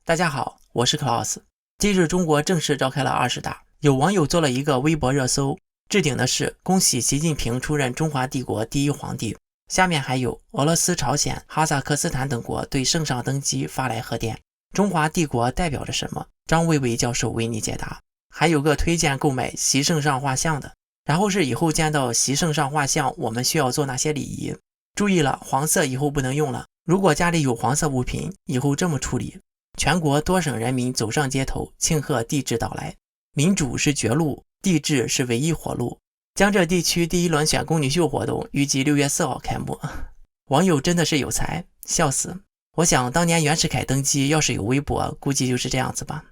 大家好，我是 Klaus。近日中国正式召开了20大，有网友做了一个微博热搜，置顶的是恭喜习近平出任中华帝国第一皇帝，下面还有俄罗斯、朝鲜、哈萨克斯坦等国对圣上登基发来贺电。中华帝国代表着什么？张维为教授为你解答。还有个推荐购买习圣上画像的，然后是以后见到习圣上画像我们需要做哪些礼仪。注意了，黄色以后不能用了，如果家里有黄色物品，以后这么处理。全国多省人民走上街头庆贺帝制到来，民主是绝路，帝制是唯一活路。江浙地区第一轮选宫女秀活动预计6月4号开幕。网友真的是有才，笑死。我想当年袁世凯登基要是有微博，估计就是这样子吧。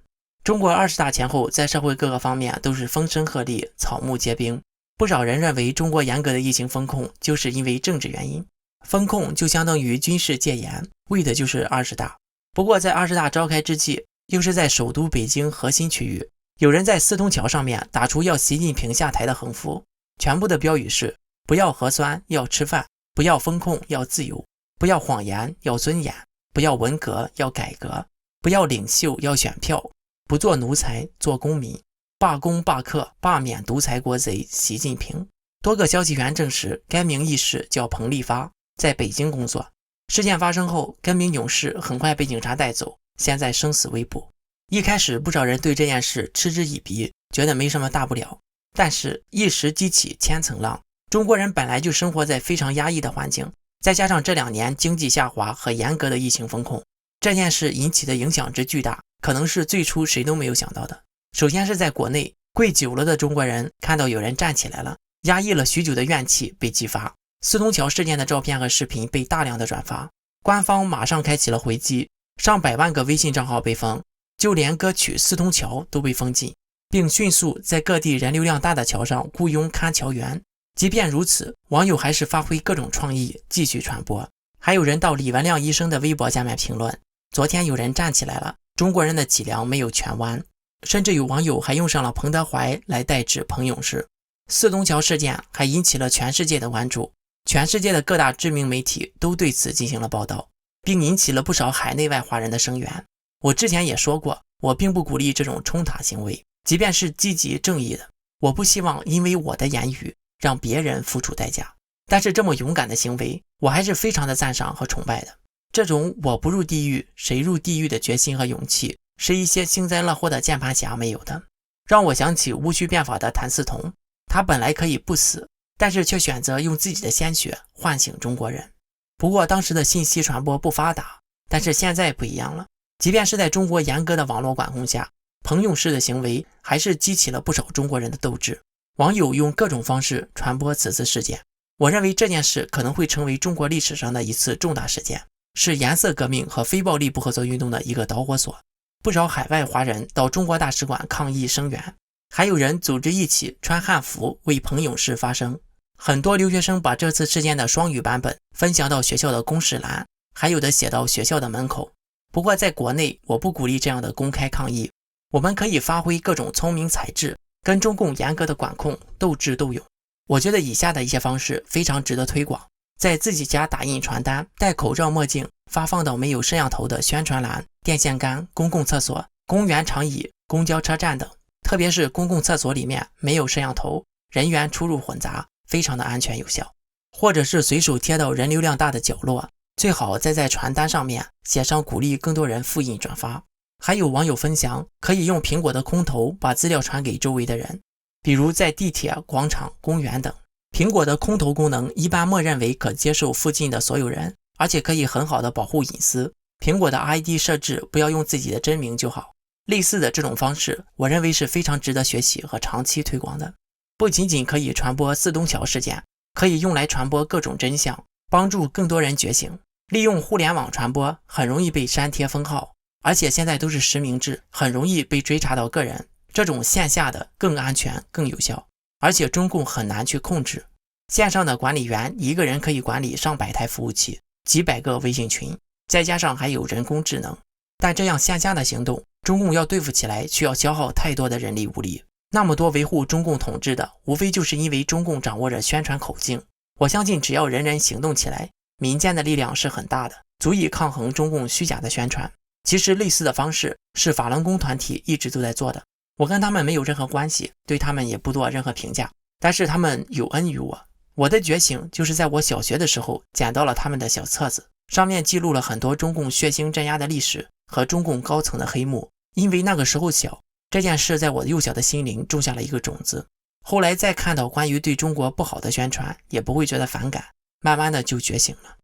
中国20大前后在社会各个方面都是风声鹤唳，草木皆兵。不少人认为中国严格的疫情封控就是因为政治原因，封控就相当于军事戒严，为的就是20大。不过在20大召开之际，又是在首都北京核心区域，有人在四通桥上面打出要习近平下台的横幅，全部的标语是不要核酸要吃饭，不要封控要自由，不要谎言要尊严，不要文革要改革，不要领袖要选票，不做奴才做公民，罢工罢课罢免独裁国贼习近平。多个消息源证实该名义士叫彭立发，在北京工作。事件发生后，该名勇士很快被警察带走，现在生死未卜。一开始不少人对这件事嗤之以鼻，觉得没什么大不了，但是一时激起千层浪。中国人本来就生活在非常压抑的环境，再加上这2年经济下滑和严格的疫情封控，这件事引起的影响之巨大，可能是最初谁都没有想到的。首先是在国内，跪久了的中国人看到有人站起来了，压抑了许久的怨气被激发。四通桥事件的照片和视频被大量的转发，官方马上开启了回击，上百万个微信账号被封，就连歌曲四通桥都被封禁，并迅速在各地人流量大的桥上雇佣看桥员。即便如此，网友还是发挥各种创意继续传播。还有人到李文亮医生的微博下面评论，昨天有人站起来了，中国人的脊梁没有全弯。甚至有网友还用上了彭德怀来代指彭勇士。四通桥事件还引起了全世界的关注，全世界的各大知名媒体都对此进行了报道，并引起了不少海内外华人的声援。我之前也说过，我并不鼓励这种冲塔行为，即便是积极正义的，我不希望因为我的言语让别人付出代价。但是这么勇敢的行为，我还是非常的赞赏和崇拜的。这种我不入地狱谁入地狱的决心和勇气，是一些幸灾乐祸的键盘侠没有的。让我想起戊戌变法的谭嗣同，他本来可以不死，但是却选择用自己的鲜血唤醒中国人。不过当时的信息传播不发达，但是现在不一样了，即便是在中国严格的网络管控下，彭勇士的行为还是激起了不少中国人的斗志。网友用各种方式传播此次事件，我认为这件事可能会成为中国历史上的一次重大事件，是颜色革命和非暴力不合作运动的一个导火索。不少海外华人到中国大使馆抗议声援，还有人组织一起穿汉服为彭勇士发声。很多留学生把这次事件的双语版本分享到学校的公示栏，还有的写到学校的门口。不过在国内，我不鼓励这样的公开抗议，我们可以发挥各种聪明才智，跟中共严格的管控斗智斗勇。我觉得以下的一些方式非常值得推广：在自己家打印传单，戴口罩墨镜，发放到没有摄像头的宣传栏、电线杆、公共厕所、公园长椅、公交车站等，特别是公共厕所里面没有摄像头，人员出入混杂，非常的安全有效。或者是随手贴到人流量大的角落，最好再在传单上面写上鼓励更多人复印转发。还有网友分享，可以用苹果的空投把资料传给周围的人，比如在地铁、广场、公园等。苹果的空投功能一般默认为可接受附近的所有人，而且可以很好的保护隐私。苹果的 ID 设置不要用自己的真名就好。类似的这种方式，我认为是非常值得学习和长期推广的。不仅仅可以传播四通桥事件，可以用来传播各种真相，帮助更多人觉醒。利用互联网传播很容易被删帖封号，而且现在都是实名制，很容易被追查到个人。这种线下的更安全更有效，而且中共很难去控制。线上的管理员一个人可以管理上百台服务器，几百个微信群，再加上还有人工智能。但这样线下的行动，中共要对付起来需要消耗太多的人力物力。那么多维护中共统治的，无非就是因为中共掌握着宣传口径。我相信只要人人行动起来，民间的力量是很大的，足以抗衡中共虚假的宣传。其实类似的方式是法轮功团体一直都在做的，我跟他们没有任何关系，对他们也不做任何评价，但是他们有恩于我。我的觉醒就是在我小学的时候捡到了他们的小册子，上面记录了很多中共血腥镇压的历史和中共高层的黑幕。因为那个时候小，这件事在我幼小的心灵种下了一个种子，后来再看到关于对中国不好的宣传也不会觉得反感，慢慢的就觉醒了。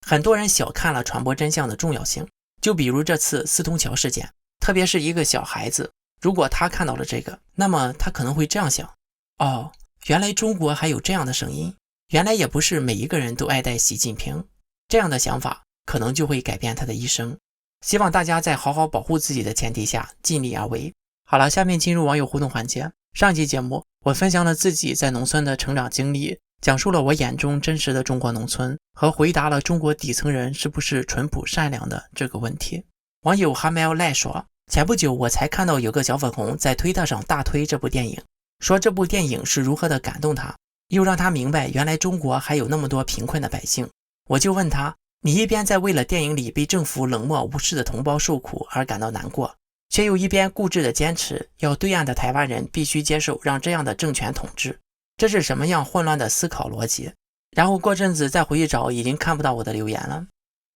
很多人小看了传播真相的重要性，就比如这次四通桥事件，特别是一个小孩子，如果他看到了这个，那么他可能会这样想，哦，原来中国还有这样的声音，原来也不是每一个人都爱戴习近平，这样的想法可能就会改变他的一生。希望大家在好好保护自己的前提下尽力而为。好了，下面进入网友互动环节。上期节目我分享了自己在农村的成长经历，讲述了我眼中真实的中国农村，和回答了中国底层人是不是淳朴善良的这个问题。网友哈梅尔赖说，前不久我才看到有个小粉红在推特上大推这部电影，说这部电影是如何的感动他，又让他明白原来中国还有那么多贫困的百姓。我就问他，你一边在为了电影里被政府冷漠无视的同胞受苦而感到难过，却又一边固执的坚持要对岸的台湾人必须接受让这样的政权统治，这是什么样混乱的思考逻辑？然后过阵子再回去找，已经看不到我的留言了。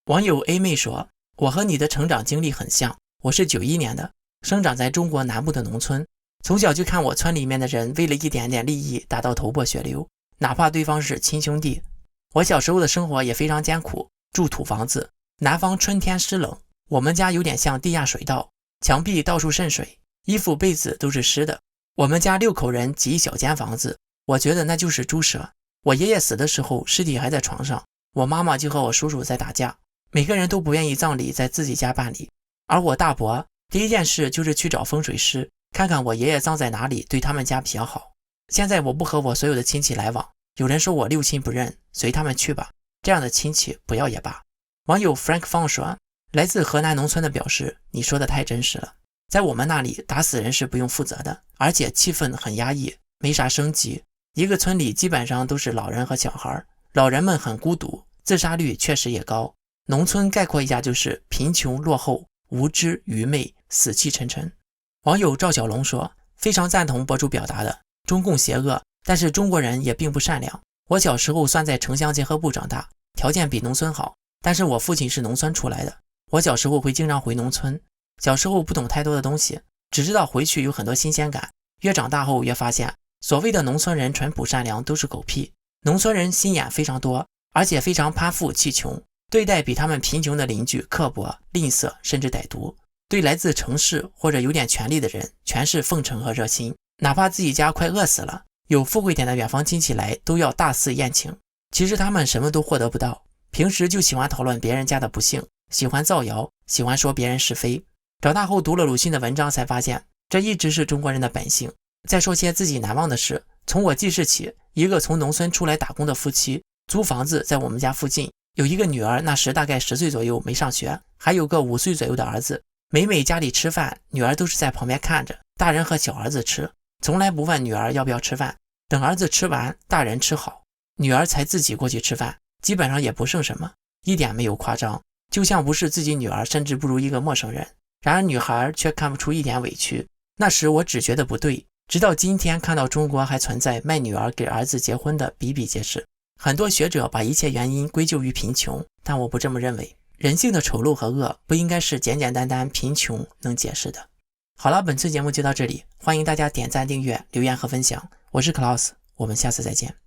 网友 A 妹说，我和你的成长经历很像，我是91年的，生长在中国南部的农村，从小就看我村里面的人为了一点点利益打到头破血流，哪怕对方是亲兄弟。我小时候的生活也非常艰苦，住土房子，南方春天湿冷，我们家有点像地下水道，墙壁到处渗水，衣服被子都是湿的。我们家6口人挤一小间房子，我觉得那就是猪舍。我爷爷死的时候尸体还在床上，我妈妈就和我叔叔在打架，每个人都不愿意葬礼在自己家办理。而我大伯第一件事就是去找风水师，看看我爷爷葬在哪里对他们家比较好。现在我不和我所有的亲戚来往，有人说我六亲不认，随他们去吧，这样的亲戚不要也罢。网友 Frank Fang 说，来自河南农村的表示，你说的太真实了，在我们那里打死人是不用负责的，而且气氛很压抑，没啥升级，一个村里基本上都是老人和小孩，老人们很孤独，自杀率确实也高。农村概括一下就是贫穷、落后、无知、愚昧、死气沉沉。网友赵小龙说，非常赞同博主表达的，中共邪恶，但是中国人也并不善良。我小时候算在城乡结合部长大，条件比农村好，但是我父亲是农村出来的，我小时候会经常回农村。小时候不懂太多的东西，只知道回去有很多新鲜感，越长大后越发现，所谓的农村人淳朴善良都是狗屁。农村人心眼非常多，而且非常攀附气穷，对待比他们贫穷的邻居刻薄、吝啬甚至歹毒，对来自城市或者有点权力的人全是奉承和热心，哪怕自己家快饿死了，有富贵点的远房亲戚来都要大肆宴请。其实他们什么都获得不到，平时就喜欢讨论别人家的不幸，喜欢造谣，喜欢说别人是非。长大后读了鲁迅的文章才发现，这一直是中国人的本性。再说些自己难忘的事，从我记事起，一个从农村出来打工的夫妻租房子在我们家附近，有一个女儿，那时大概10岁左右，没上学，还有个5岁左右的儿子。每家里吃饭，女儿都是在旁边看着，大人和小儿子吃，从来不问女儿要不要吃饭，等儿子吃完，大人吃好，女儿才自己过去吃饭，基本上也不剩什么，一点没有夸张，就像不是自己女儿，甚至不如一个陌生人。然而女孩却看不出一点委屈。那时我只觉得不对，直到今天看到中国还存在卖女儿给儿子结婚的比比皆是。很多学者把一切原因归咎于贫穷，但我不这么认为。人性的丑陋和恶不应该是简简单单贫穷能解释的。好了，本次节目就到这里，欢迎大家点赞、订阅、留言和分享。我是 Klaus， 我们下次再见。